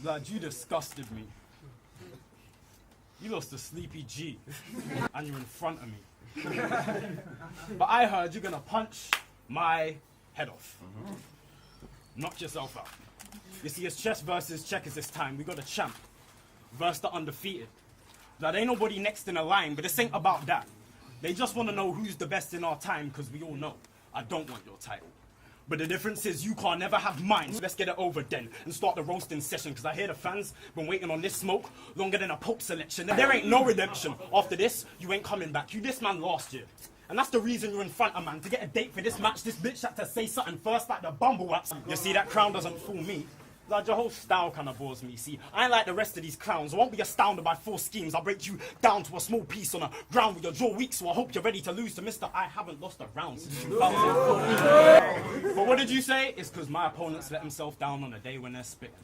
Blood, you disgusted me. You lost a sleepy G, and you're in front of me. But I heard you're gonna punch my head off. Knock yourself out. You see, it's chess versus checkers this time. We got a champ versus the undefeated. Blood, ain't nobody next in the line, but this ain't about that. They just want to know who's the best in our time, because we all know I don't want your title. But the difference is you can't never have mine. So let's get it over then and start the roasting session, because I hear the fans been waiting on this smoke longer than a Pope selection. There ain't no redemption. After this, you ain't coming back. You this man last year. And that's the reason you're in front of man. To get a date for this match, this bitch had to say something first like the bumble wax. You see, that crown doesn't fool me. Like, your whole style kind of bores me. See, I ain't like the rest of these clowns. I won't be astounded by full schemes. I'll break you down to a small piece on the ground with your jaw weak. So I hope you're ready to lose to Mr. I haven't lost a round since you But what did you say? It's because my opponents let themselves down on a day when they're spitting.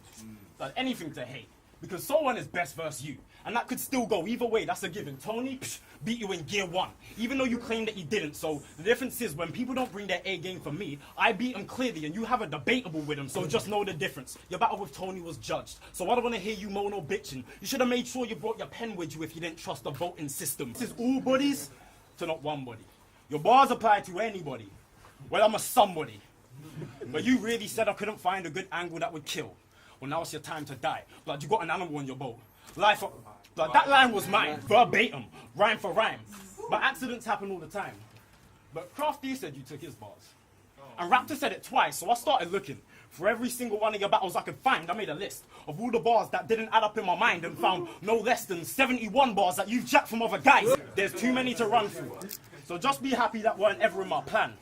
Like, anything to hate. Because someone is best versus you. And that could still go either way, that's a given. Tony beat you in gear 1, even though you claim that he didn't. So the difference is when people don't bring their A game for me, I beat him clearly and you have a debatable with him. So just know the difference. Your battle with Tony was judged. So I don't want to hear you moan or bitching. You should have made sure you brought your pen with you if you didn't trust the voting system. This is all bodies to not one body. Your bars apply to anybody. Well, I'm a somebody. But you really said I couldn't find a good angle that would kill. Well, now it's your time to die. Blood, you got an animal on your boat. Life, blood, that line was mine, verbatim, rhyme for rhyme. But accidents happen all the time. But Crafty said you took his bars. And Raptor said it twice, so I started looking. For every single one of your battles I could find, I made a list of all the bars that didn't add up in my mind and found no less than 71 bars that you've jacked from other guys. There's too many to run through. So just be happy that weren't ever in my plan.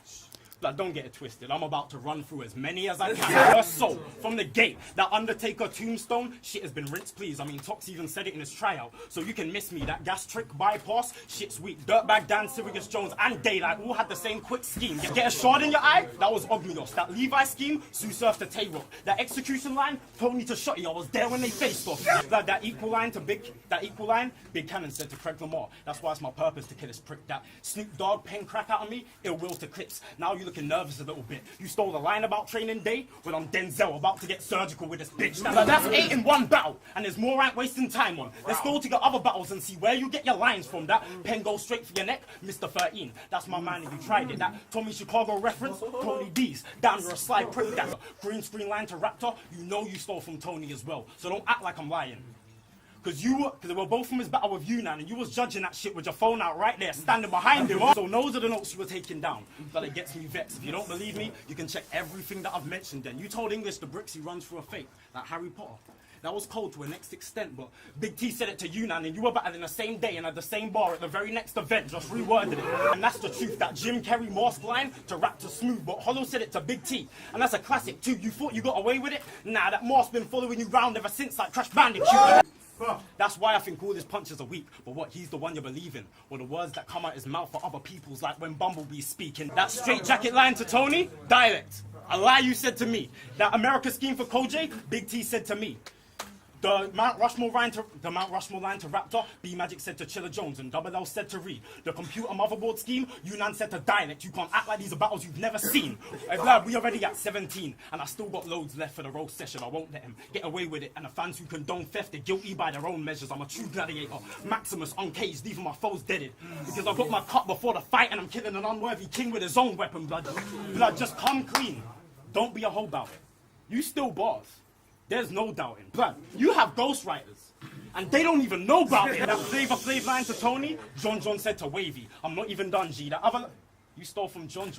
But don't get it twisted, I'm about to run through as many as I can. First soul, from the gate, that Undertaker tombstone, shit has been rinsed, please. I mean, Tox even said it in his tryout, so you can miss me. That gas trick bypass, shit's weak. Dirtbag Dan, Sirius Jones, and Daylight all had the same quick scheme. Get a shard in your eye? That was Ogmios. That Levi scheme, Sue Surf to Tay-Rock. That execution line, Tony to Shotty. I was there when they faced off. That equal line, Big Cannon said to Craig Lamar. That's why it's my purpose to kill this prick. That Snoop Dogg pen crack out of me, ill will to clips. Now you looking nervous a little bit. You stole the line about training day when I'm Denzel about to get surgical with this bitch. That's 8 in one battle, and there's more rank wasting time on. Let's go to your other battles and see where you get your lines from. That pen goes straight for your neck, Mr. 13. That's my man if you tried it. That Tommy Chicago reference, Tony D's. Damn, you're a sly prick. That green screen line to Raptor, you know you stole from Tony as well. So don't act like I'm lying. Because they were both from his battle with Yunnan, and you was judging that shit with your phone out right there, standing behind him. So those are the notes you were taking down. But it gets me vexed. If you don't believe me, you can check everything that I've mentioned then. You told English the bricks he runs through a fake, like Harry Potter. That was cold to a next extent, but Big T said it to Yunnan, and you were battling the same day and at the same bar at the very next event, just reworded it. And that's the truth, that Jim Carrey mask line to rap to Smooth, but Hollow said it to Big T, and that's a classic too. You thought you got away with it? Nah, that mask been following you round ever since, like Crash Bandicoot. That's why I think all his punches are weak. But what, he's the one you believe in? Or the words that come out his mouth are other people's, like when Bumblebee's speaking. That straight jacket line to Tony, dialect. A lie you said to me. That America scheme for Koj, Big T said to me. The Mount Rushmore line to Raptor, B Magic said to Chiller Jones, and Double L said to Reed. The computer motherboard scheme, Yunnan said to Dialect. You can't act like these are battles you've never seen. Hey, blood, we already at 17, and I still got loads left for the roast session. I won't let him get away with it. And the fans who condone theft are guilty by their own measures. I'm a true gladiator, Maximus uncaged, leaving my foes deaded. Because I got my cut before the fight, and I'm killing an unworthy king with his own weapon. Blood, just come clean. Don't be a hoe about it. You still bars. There's no doubting. Blood, you have ghostwriters, and they don't even know about it. That Flavor Flav line to Tony, John said to Wavy. I'm not even done, G. That other, you stole from John.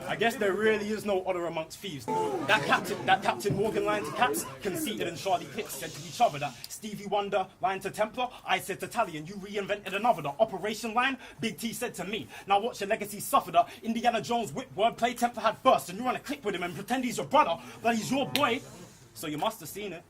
I guess there really is no honor amongst thieves. That Captain Morgan line to Caps, Conceited and Charlie Clips said to each other. That Stevie Wonder line to Templar, I said to Tally, and you reinvented another. The Operation line, Big T said to me. Now watch your legacy suffer. The Indiana Jones whip wordplay, Templar had burst, and you run a clip with him and pretend he's your brother, but he's your boy. So you must have seen it,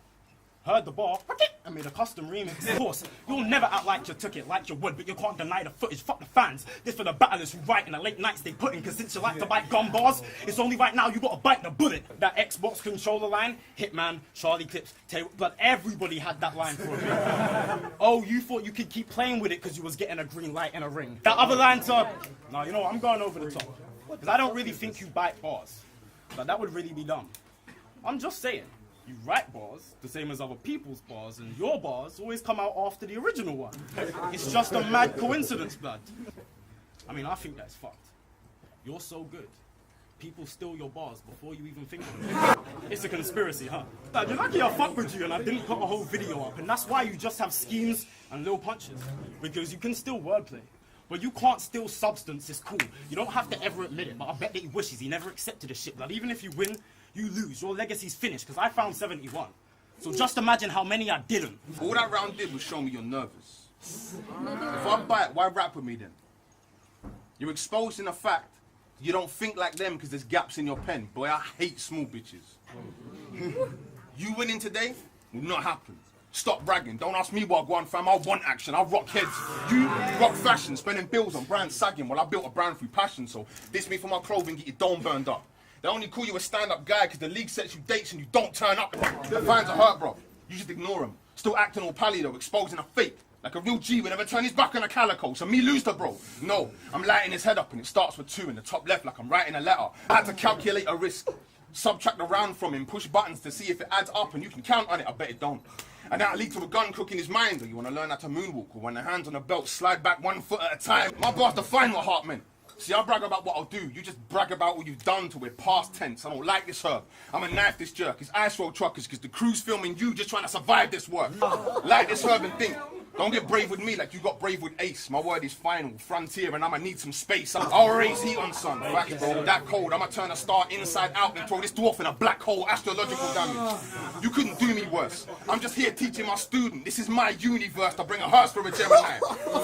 heard the bar, and made a custom remix. Of course, you'll never act like you took it like you would, but you can't deny the footage. Fuck the fans. This for the battlers who write in the late nights they put in, cause since you like to bite gun bars, it's only right now you gotta bite the bullet. That Xbox controller line, Hitman, Charlie Clips, but everybody had that line for a bit. Oh, you thought you could keep playing with it cause you was getting a green light and a ring. That other line to, no, you know what, I'm going over the top. Cause I don't really think you bite bars, but that would really be dumb. I'm just saying. You write bars the same as other people's bars, and your bars always come out after the original one. It's just a mad coincidence, blood. I mean, I think that's fucked. You're so good. People steal your bars before you even think of it. It's a conspiracy, huh? Dad, you're lucky I fucked with you and I didn't put a whole video up, and that's why you just have schemes and little punches. Because you can steal wordplay. But you can't steal substance, it's cool. You don't have to ever admit it, but I bet that he wishes he never accepted this shit. Like, even if you win, you lose. Your legacy's finished, because I found 71. So just imagine how many I didn't. All that round did was show me you're nervous. If I bite, why rap with me then? You're exposing the fact you don't think like them because there's gaps in your pen. Boy, I hate small bitches. You winning today will not happen. Stop bragging. Don't ask me what I want, fam. I want action. I rock heads. You rock fashion, spending bills on brands sagging while I built a brand through passion. So diss me for my clothing, get your dome burned up. They only call you a stand-up guy because the league sets you dates and you don't turn up. The fans are hurt, bro. You just ignore them. Still acting all pally though, exposing a fake. Like a real G would never turn his back on a calico. So me lose the bro. No, I'm lighting his head up and it starts with 2 in the top left like I'm writing a letter. I had to calculate a risk. Subtract the round from him, push buttons to see if it adds up and you can count on it. I bet it don't. And that'll lead to a gun crook in his mind. Or you want to learn how to moonwalk, or when the hands on the belt slide back 1 foot at a time. My bars define what heart meant. See, I brag about what I'll do. You just brag about what you've done till we're past tense. I don't like this herb. I'ma knife this jerk. It's ice roll truckers because the crew's filming you just trying to survive this work. Like this herb and think. Don't get brave with me like you got brave with Ace. My word is final, frontier, and I'ma need some space. I'll raise heat on sun. Facts, bro, that cold. I'ma turn a star inside out and throw this dwarf in a black hole. Astrological damage. You couldn't do me worse. I'm just here teaching my student. This is my universe. I bring a hearse for a Gemini.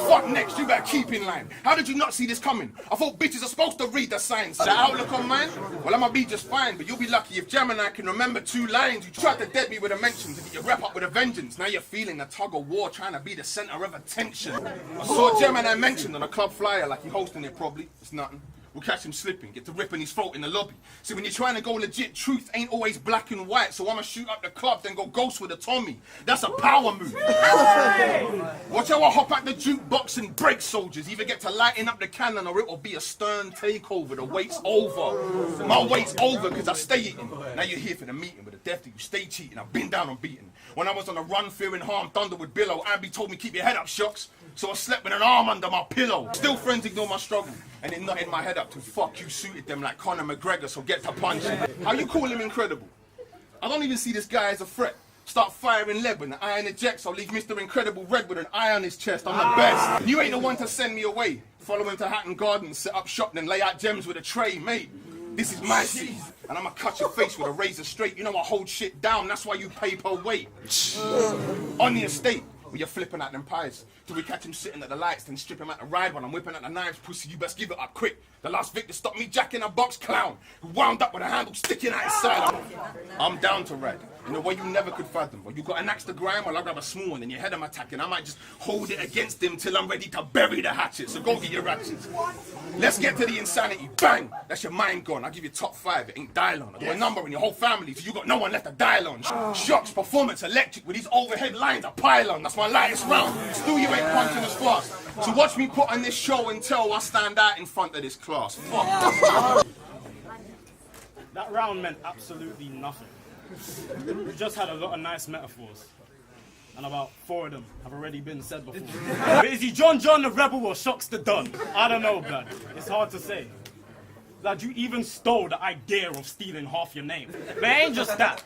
Fuck next, you better keep in line. How did you not see this coming? I thought bitches are supposed to read the signs. The outlook on mine? Well, I'ma be just fine, but you'll be lucky if Gemini can remember 2 lines. You tried to dead me with a mention to get your rep up with a vengeance. Now you're feeling the tug of war, trying to be the center of attention. I saw Gemini mentioned on a club flyer like he hosting it probably. It's nothing. We'll catch him slipping, get to ripping his throat in the lobby. See, when you're trying to go legit, truth ain't always black and white. So I'ma shoot up the club, then go ghost with a Tommy. That's a power move. Watch how I hop at the jukebox and break soldiers. Either get to lighting up the cannon or it will be a stern takeover. The wait's over. My wait's over because I stay eating. Now you're here for the meeting with the death that you stay cheating. I've been down on beating. When I was on the run, fearing harm, thunder with billow, Ambi told me keep your head up, Shox. So I slept with an arm under my pillow. Still friends ignore my struggle. And it nutted my head up to fuck you suited them like Conor McGregor, so get to punching. How you call him incredible? I don't even see this guy as a threat. Start firing lead when the iron ejects, I'll leave Mr. Incredible red with an eye on his chest. I'm the best. You ain't the one to send me away. Follow him to Hatton Gardens, set up shop, then lay out gems with a tray, mate. This is my seat, and I'ma cut your face with a razor straight. You know I hold shit down, that's why you pay per weight. On the estate, where you're flipping out them pies. Till we catch him sitting at the lights, then strip him out the ride when I'm whipping out the knives. Pussy, you best give it up quick. The last victor stopped me jacking a box clown, who wound up with a handle sticking out his side. I'm down to ride, in a way you never could fathom. But you got an axe to grind, well I grab a small one, and your head I'm attacking. I might just hold it against him till I'm ready to bury the hatchet. So go get your ratchets. Let's get to the insanity. Bang! That's your mind gone. I'll give you top 5. It ain't dial on. I got a number in your whole family, so you got no one left to dial on. Shox, performance, electric, with these overhead lines, a pylon. That's my lightest round. Still you ain't punching as fast. So watch me put on this show and tell I stand out in front of this class. Fuck. That round meant absolutely nothing. We just had a lot of nice metaphors. And about 4 of them have already been said before. But is he John the Rebel or Shox the Don? I don't know, blood. It's hard to say. Lad, you even stole the idea of stealing half your name. But it ain't just that.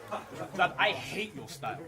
Lad, I hate your style.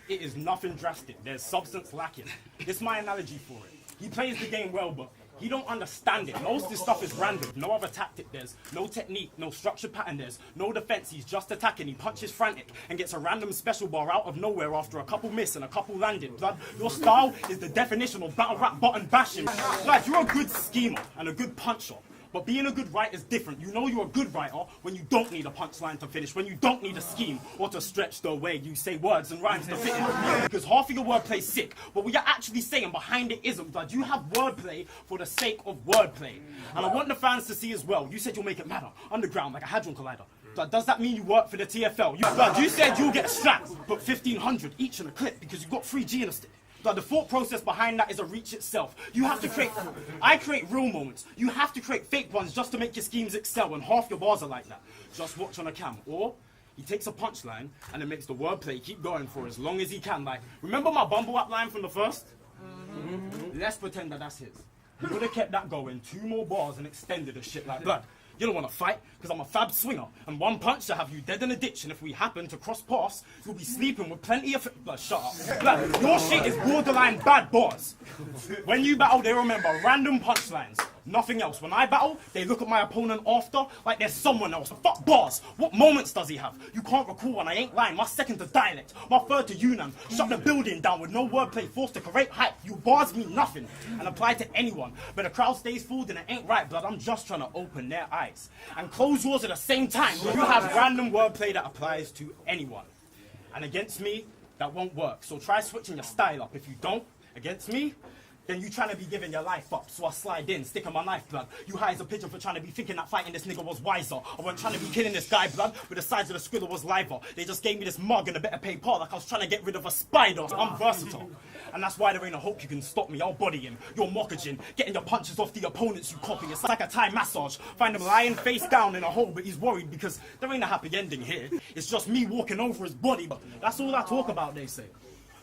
It is nothing drastic. There's substance lacking. It's my analogy for it. He plays the game well, but he don't understand it. Most of this stuff is random. No other tactic. There's no technique, no structured pattern. There's no defense. He's just attacking. He punches frantic and gets a random special bar out of nowhere after a couple miss and a couple landed. Blood, your style is the definition of battle rap button bashing. Blood, you're a good schemer and a good puncher. But being a good writer is different. You know you're a good writer when you don't need a punchline to finish, when you don't need a scheme or to stretch the way you say words and rhymes to fit in. Because half of your wordplay's sick, but what you're actually saying behind it isn't, blood. You have wordplay for the sake of wordplay. And I want the fans to see as well. You said you'll make it matter, underground, like a Hadron Collider. Blood, does that mean you work for the TFL? You said you'll get strapped, put 1,500 each in a clip because you got 3G in a stick. But the thought process behind that is a reach itself. You have to create, I create real moments. You have to create fake ones just to make your schemes excel, and half your bars are like that. Just watch on a cam. Or he takes a punchline and it makes the wordplay keep going for as long as he can. Like, remember my Bumble app line from the first? Let's pretend that that's his. He would have kept that going 2 more bars and extended the shit like blood. You don't want to fight, because I'm a fab swinger, and one punch to have you dead in a ditch, and if we happen to cross paths, you'll be sleeping with plenty of... Blood, shut up. Blood, your shit is borderline bad bars. When you battle, they remember random punchlines, nothing else. When I battle, they look at my opponent after like there's someone else. Fuck bars. What moments does he have? You can't recall, and I ain't lying. My second to dialect, my third to Yunnan. Shut the building down with no wordplay forced to create hype. You bars mean nothing and apply to anyone. But the crowd stays full, then it ain't right, blood. I'm just trying to open their eyes and close yours at the same time. You have random wordplay that applies to anyone. And against me, that won't work. So try switching your style up. If you don't, against me, then you trying to be giving your life up. So I slide in, sticking my knife, blood. You high as a pigeon for trying to be thinking that fighting this nigga was wiser. I wasn't trying to be killing this guy, blood, but the size of the squirrel was liver. They just gave me this mug and a better paid part like I was trying to get rid of a spider. I'm versatile. And that's why there ain't a hope you can stop me. I'll body him. You're mockaging, getting your punches off the opponents you copy. It's like a Thai massage. Find him lying face down in a hole, but he's worried because there ain't a happy ending here. It's just me walking over his body. But that's all I talk about, they say.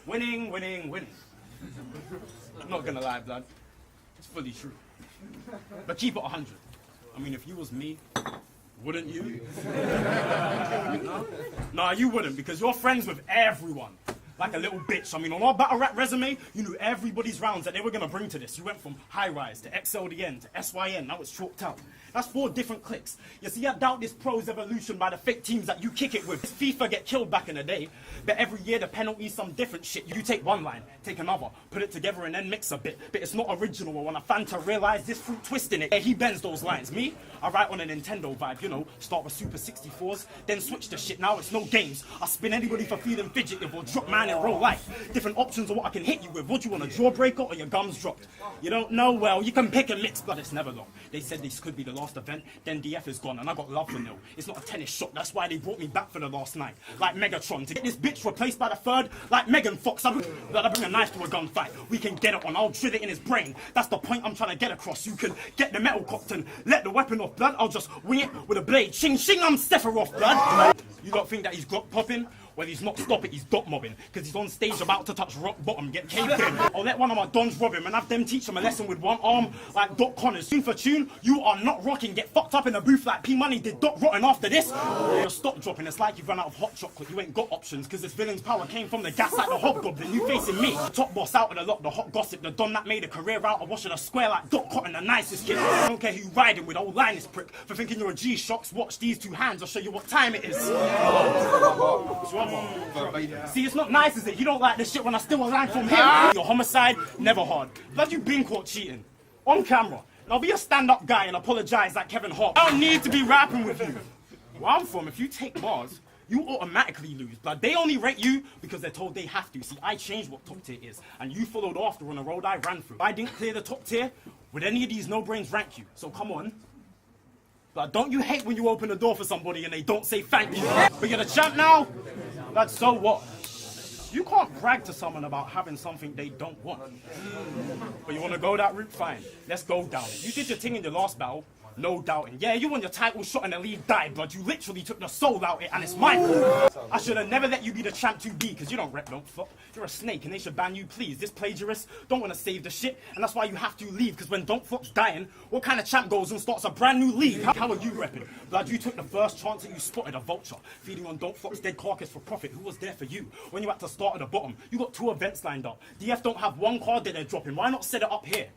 Winning, winning, winning. I'm not gonna lie, blood. It's fully true. But keep it 100. I mean, if you was me, wouldn't you? No? Nah, you wouldn't, because you're friends with everyone. Like a little bitch. I mean, on our battle rap resume, you knew everybody's rounds that they were gonna bring to this. You went from high rise to XLDN to SYN. Now it's chalked out. That's 4 different clicks. You see, I doubt this pro's evolution by the fake teams that you kick it with. FIFA get killed back in the day, but every year the penalty's some different shit. You take one line, take another, put it together and then mix a bit. But it's not original. I want a fan to realize this fruit twist in it. Yeah, he bends those lines. Me, I write on a Nintendo vibe, you know, start with Super 64s, then switch the shit. Now it's no games. I spin anybody for feeling fidgetive or drop man in real life. Different options of what I can hit you with. What do you want, a jawbreaker or your gums dropped? You don't know? Well, you can pick and mix, but it's never long. They said this could be the last event, then DF is gone and I got love for nil. It's not a tennis shot, that's why they brought me back for the last night. Like Megatron, to get this bitch replaced by the third, like Megan Fox, I bring a knife to a gunfight. We can get it on, I'll drill it in his brain. That's the point I'm trying to get across. You can get the metal cocked and let the weapon off, blood. I'll just wing it with a blade. Ching, ching, I'm Sephiroth, blood. You don't think that he's Glock popping? Well, he's not stopping, he's dot mobbing. Because he's on stage about to touch rock bottom, get caved in. I'll let one of my dons rob him and have them teach him a lesson with one arm like Doc Connors. Tune for tune, you are not rocking. Get fucked up in a booth like P Money did Doc Rotten after this. You'll stop dropping, it's like you've run out of hot chocolate. You ain't got options, because this villain's power came from the gas like the hobgoblin. You facing me, top boss out of the lot, the hot gossip. The don that made a career out of washing a square like Doc Cotton, the nicest kid. I don't care who you riding with, old Linus prick. For thinking you're a G, Shox, watch these 2 hands, I'll show you what time it is. What's wrong? See, it's not nice, is it? You don't like this shit when I steal a line from him. Your homicide, never hard. Blood, you been caught cheating. On camera. Now be a stand-up guy and apologize like Kevin Hart. I don't need to be rapping with you. Where I'm from, if you take bars, you automatically lose. Blood, they only rate you because they're told they have to. See, I changed what top tier is, and you followed after on the road I ran through. If I didn't clear the top tier, would any of these no-brains rank you? So come on. But don't you hate when you open the door for somebody and they don't say thank you? But you're the champ now? That's so what? You can't brag to someone about having something they don't want. But you want to go that route? Fine. Let's go down it. You did your thing in your last battle. No doubting. Yeah, you won your title shot and the lead died, but you literally took the soul out it and it's my fault. I should have never let you be the champ 2B because you don't rep, don't fuck. You're a snake and they should ban you, please. This plagiarist don't want to save the shit and that's why you have to leave, because when Don't Flop's dying, what kind of champ goes and starts a brand new league? How are you repping? Blood, you took the first chance that you spotted a vulture feeding on Don't Flop's dead carcass for profit. Who was there for you? When you had to start at the bottom, you got 2 events lined up. DF don't have 1 card that they're dropping. Why not set it up here?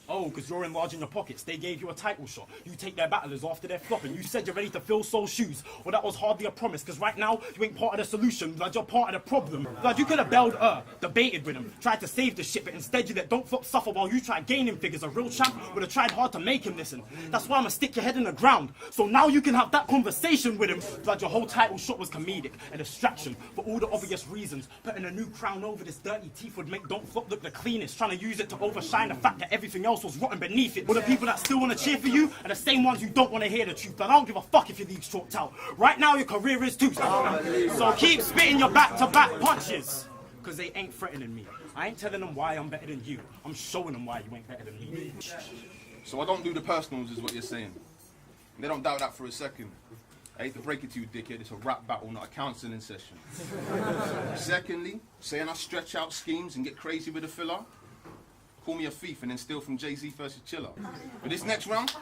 Oh, because you're enlarging your pockets. They gave you a title shot. You take their battlers after they're flopping. You said you're ready to fill soul shoes. Well, that was hardly a promise, because right now, you ain't part of the solution. Blood, you're part of the problem. Blood, you could have bailed debated with him, tried to save the shit, but instead you let Don't Flop suffer while you try gaining figures. A real champ would have tried hard to make him listen. That's why I'm gonna stick your head in the ground. So now you can have that conversation with him. Blood, your whole title shot was comedic, a distraction, for all the obvious reasons. Putting a new crown over this dirty teeth would make Don't Flop look the cleanest, trying to use it to overshine the fact that everything else was rotten beneath it. Well, the people that still want to cheer for you are the same ones who don't want to hear the truth. But I don't give a fuck if your league's chalked out. Right now, your career is too. So keep spitting your back-to-back punches, because they ain't threatening me. I ain't telling them why I'm better than you. I'm showing them why you ain't better than me. So I don't do the personals, is what you're saying. They don't doubt that for a second. I hate to break it to you, dickhead, it's a rap battle, not a counselling session. Secondly, saying I stretch out schemes and get crazy with a filler, call me a thief and then steal from Jay-Z versus Chiller. But this next round,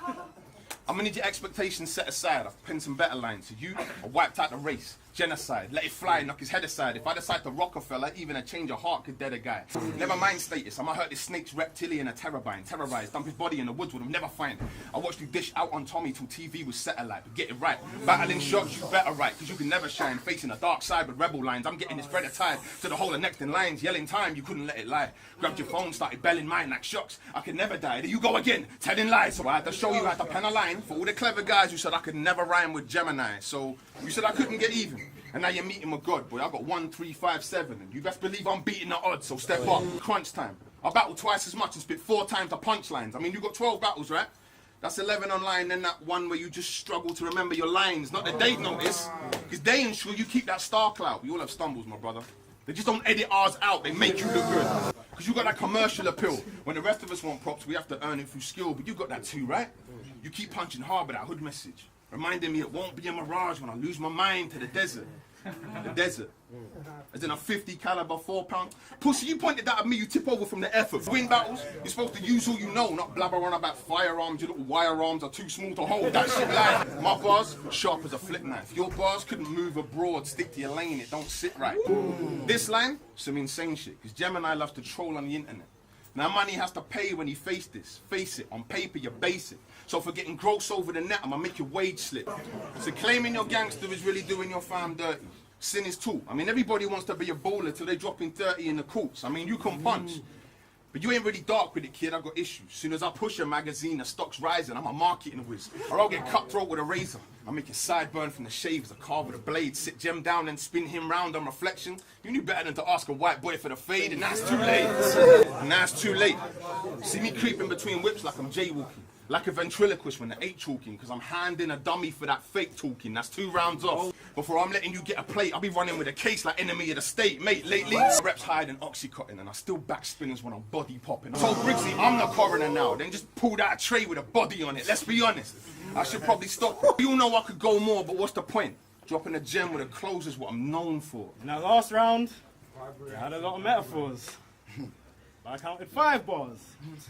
I'm gonna need your expectations set aside. I've penned some better lines. So you, I wiped out the race. Genocide, let it fly, knock his head aside. If I decide to Rockefeller, even a change of heart could dead a guy. Never mind status, I'ma hurt this snake's reptilian a terrorbind. Terrorized, dump his body in the woods, would have never find. I watched you dish out on Tommy till TV was satellite, but get it right. Battling Shox, you better right, cause you can never shine. Facing a dark side with rebel lines, I'm getting this thread tied to the whole of next in lines. Yelling time, you couldn't let it lie. Grabbed your phone, started belling mine like Shox. I could never die, there you go again, telling lies. So I had to show you how to pen a line for all the clever guys who said I could never rhyme with Gemin1. So you said I couldn't get even. And now you're meeting with God, boy. I got 1, 3, 5, 7. And you best believe I'm beating the odds, so step up. Crunch time. I battle twice as much and spit 4 times the punchlines. I mean, you got 12 battles, right? That's 11 online, then that one where you just struggle to remember your lines. Not that they notice, because they ensure you keep that star clout. We all have stumbles, my brother. They just don't edit ours out, they make you look good. Because you got that commercial appeal. When the rest of us want props, we have to earn it through skill, but you got that too, right? You keep punching hard with that hood message. Reminding me it won't be a mirage when I lose my mind to the desert. The desert. As in a 50 caliber 4-pound. Pussy, you pointed that at me, you tip over from the effort. Win battles, you're supposed to use all you know, not blabber on about firearms. Your little wire arms are too small to hold. That shit like my bars, sharp as a flip knife. Your bars couldn't move abroad, stick to your lane, it don't sit right. This line, some insane shit, because Gemin1 loves to troll on the internet. Now money has to pay when you face this. Face it, on paper you're basic. So for getting gross over the net, I'ma make your wage slip. So claiming your gangster is really doing your fam dirty. Sin is too. I mean, everybody wants to be a bowler till they dropping 30 in the courts. I mean, you can punch. But you ain't really dark with it, kid, I got issues. Soon as I push a magazine, the stock's rising, I'm a marketing whiz. Or I'll get cutthroat with a razor. I make your sideburn from the shave as a carve with a blade. Sit Gem down and spin him round on reflection. You knew better than to ask a white boy for the fade, and that's too late. And that's too late. See me creeping between whips like I'm jaywalking. Like a ventriloquist when they ain't talking, cause I'm handing a dummy for that fake talking. That's 2 rounds off. Before I'm letting you get a plate, I'll be running with a case like enemy of the state. Mate, lately, reps higher than Oxycontin, and I still back spinners when I'm body popping. I told Briggsy, I'm the coroner now, then just pulled out a tray with a body on it. Let's be honest, I should probably stop. You know I could go more, but what's the point? Dropping a gem with a close is what I'm known for. In that last round, I had a lot of metaphors. I counted 5 bars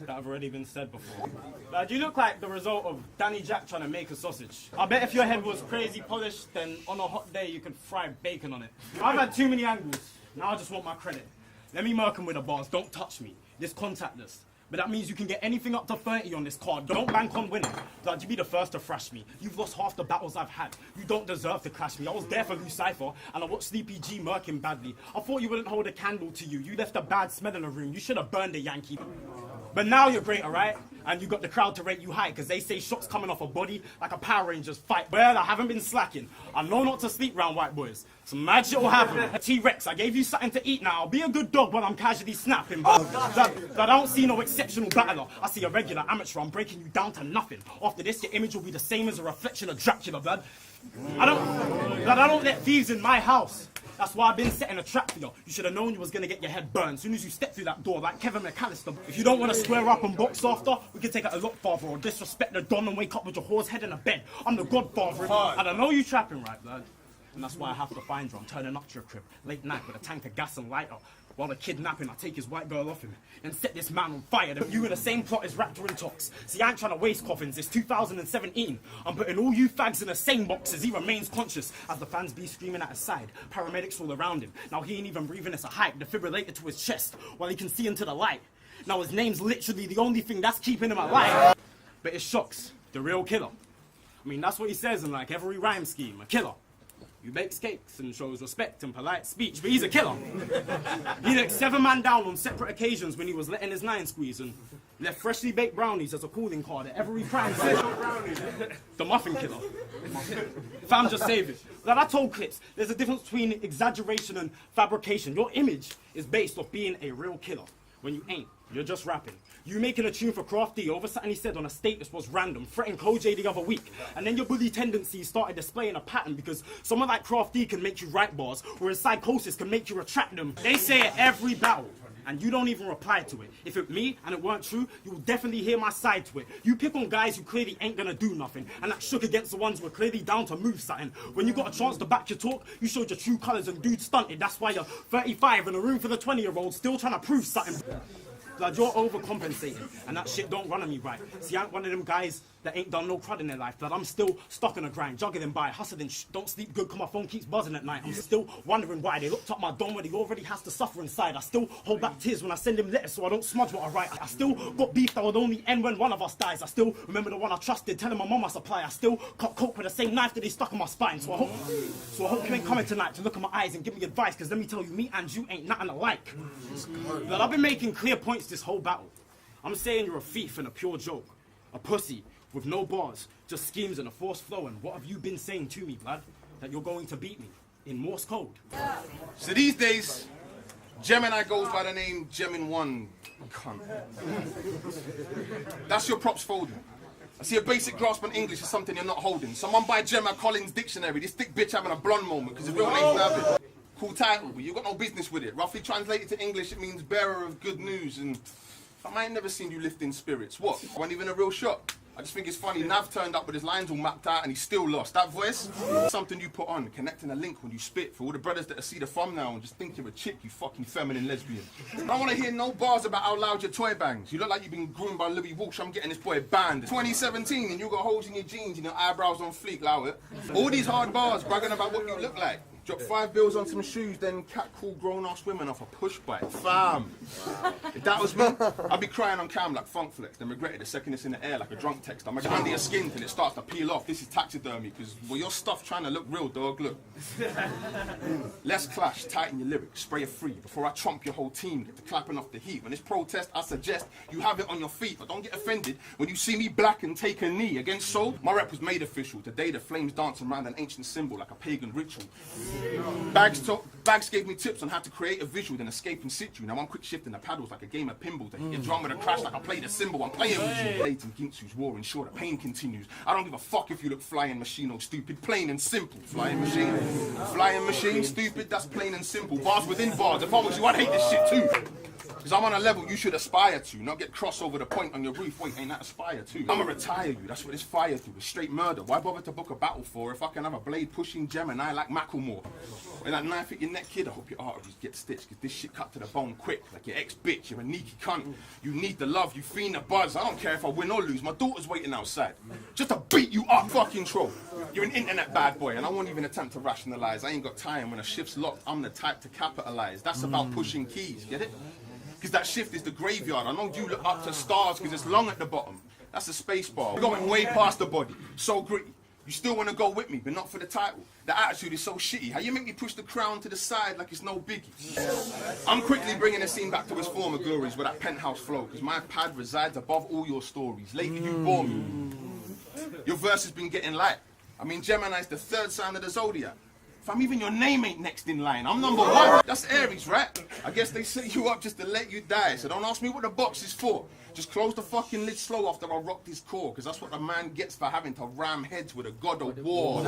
that have already been said before. Lad, you look like the result of Danny Jack trying to make a sausage. I bet if your head was crazy polished, then on a hot day you could fry bacon on it. I've had too many angles. Now I just want my credit. Let me murk 'em with the bars. Don't touch me. This contactless. But that means you can get anything up to 30 on this card. Don't bank on winning. Lad, you be the first to thrash me. You've lost half the battles I've had. You don't deserve to crash me. I was there for Loose Cypher, and I watched Sleepy G murking badly. I thought you wouldn't hold a candle to you. You left a bad smell in the room. You should have burned a Yankee. But now you're great, alright? And you got the crowd to rate you high, because they say shots coming off a body like a Power Rangers fight. Well, I haven't been slacking. I know not to sleep round white boys. Some mad shit will happen. T-Rex, I gave you something to eat now. I'll be a good dog when I'm casually snapping. But I don't see no exceptional battler. I see a regular amateur. I'm breaking you down to nothing. After this, your image will be the same as a reflection of Dracula, blood. I don't let thieves in my house. That's why I've been setting a trap for you. You should have known you was going to get your head burned as soon as you step through that door, like Kevin McAllister. If you don't want to square up and box after, we can take it a lot farther, or disrespect the Don and wake up with your whore's head in a bed. I'm the godfather. And I know you trapping, right, blood? And that's why I have to find you. I'm turning up to your crib, late night with a tank of gas and lighter. While the kidnapping, I take his white girl off him and set this man on fire. Then you in the same plot as Raptor and Tox. See, I ain't trying to waste coffins. It's 2017. I'm putting all you fags in the same boxes. He remains conscious as the fans be screaming at his side. Paramedics all around him. Now he ain't even breathing. It's a hype. Defibrillator to his chest while he can see into the light. Now his name's literally the only thing that's keeping him alive. But it's Shox, the real killer. I mean, that's what he says in like every rhyme scheme. A killer. He bakes cakes and shows respect and polite speech, but he's a killer. He let 7 man down on separate occasions when he was letting his 9 squeeze and left freshly baked brownies as a calling card at every crime scene. The muffin killer. Fam, just save it. Like I told Clips, there's a difference between exaggeration and fabrication. Your image is based off being a real killer. When you ain't, you're just rapping. You making a tune for Crafty over something he said on a status was random, threatened Koj the other week. And then your bully tendencies started displaying a pattern because someone like Crafty can make you write bars, whereas psychosis can make you retract them. They say it every battle. and you don't even reply to it. If it me and it weren't true, you will definitely hear my side to it. You pick on guys who clearly ain't gonna do nothing, and that shook against the ones who are clearly down to move something. When you got a chance to back your talk, you showed your true colours and dude stunted. That's why you're 35 in a room for the 20-year-olds still trying to prove something. Blood, you're overcompensating, and that shit don't run on me right. See, I ain't one of them guys that ain't done no crud in their life, blood. I'm still stuck on the grind, juggling by, hustling, don't sleep good, cause my phone keeps buzzing at night. I'm still wondering why they looked up my dome when he already has to suffer inside. I still hold back tears when I send him letters so I don't smudge what I write. I still got beef that would only end when one of us dies. I still remember the one I trusted, telling my mum I supply. I still cut coke with the same knife that they stuck in my spine. So I hope you ain't coming tonight to look in my eyes and give me advice, cause let me tell you, me and you ain't nothing alike. Blood, I've been making clear points this whole battle. I'm saying you're a thief and a pure joke, a pussy with no bars, just schemes and a forced flow. And what have you been saying to me, blood? That you're going to beat me in Morse code. So these days, Gemin1 goes by the name Gemin1. Cunt. That's your props folding. I see a basic grasp on English is something you're not holding. Someone buy Gemma Collins' dictionary. This thick bitch having a blonde moment because his real name's Navid. Cool title, but you got no business with it. Roughly translated to English, it means bearer of good news. And I ain't never seen you lifting spirits. What? I wasn't even a real shot. I just think it's funny, Nav turned up with his lines all mapped out and he still lost. That voice, something you put on, connecting a link when you spit. For all the brothers that see the thumbnail and just think you're a chick, you fucking feminine lesbian. I don't want to hear no bars about how loud your toy bangs. You look like you've been groomed by Louis Walsh. I'm getting this boy banned. 2017 and you got holes in your jeans and your eyebrows on fleek, allow it. All these hard bars bragging about what you look like. Drop 5 bills on some shoes, then catcall grown-ass women off a push bike. Fam. If that was me, I'd be crying on cam like Funk Flex, then regret it the second it's in the air like a drunk text. I'm under your skin till it starts to peel off. This is taxidermy, because well, your stuff trying to look real, dog. Look. Less clash, tighten your lyrics, spray it free. Before I trump your whole team, get to clapping off the heat. When it's protest, I suggest you have it on your feet, but don't get offended when you see me black and take a knee. Against Soul, my rep was made official. Today the flames dance around an ancient symbol like a pagan ritual. Bags gave me tips on how to create a visual, then escape in situ. Now I'm quick shifting the paddles like a game of pinball. To hit your drum with a crash like I played a cymbal. I'm playing with you. Latent Gintsu's war, ensure the pain continues. I don't give a fuck if you look flying machine or stupid. Plain and simple. Flying machine, stupid, that's plain and simple. Bars within bars. If I was you, I'd hate this shit too. Because I'm on a level you should aspire to, not get crossed over the point on your roof. Wait, ain't that aspire to? I'ma retire you, that's what this fire through. It's straight murder. Why bother to book a battle for if I can have a blade pushing Gemin1 like Macklemore? When that knife hit your neck, kid, I hope your arteries get stitched, because this shit cut to the bone quick, like your ex-bitch. You're a neaky cunt. You need the love, you fiend the buzz. I don't care if I win or lose, my daughter's waiting outside. Just to beat you up, fucking troll. You're an internet bad boy, and I won't even attempt to rationalize. I ain't got time. When a shift's locked, I'm the type to capitalize. That's about pushing keys, get it? Because that shift is the graveyard. I know you look up to stars because it's long at the bottom. That's a space bar. You're going way past the body. So gritty. You still want to go with me, but not for the title. The attitude is so shitty. How you make me push the crown to the side like it's no biggie? I'm quickly bringing the scene back to its former glories with that penthouse flow, because my pad resides above all your stories. Lately you bore me. Your verse has been getting light. I mean, Gemini's the third sign of the zodiac. Fam, even your name ain't next in line. I'm number 1. That's Aries, right? I guess they set you up just to let you die. So don't ask me what the box is for. Just close the fucking lid slow after I rock this core. Because that's what the man gets for having to ram heads with a god of war.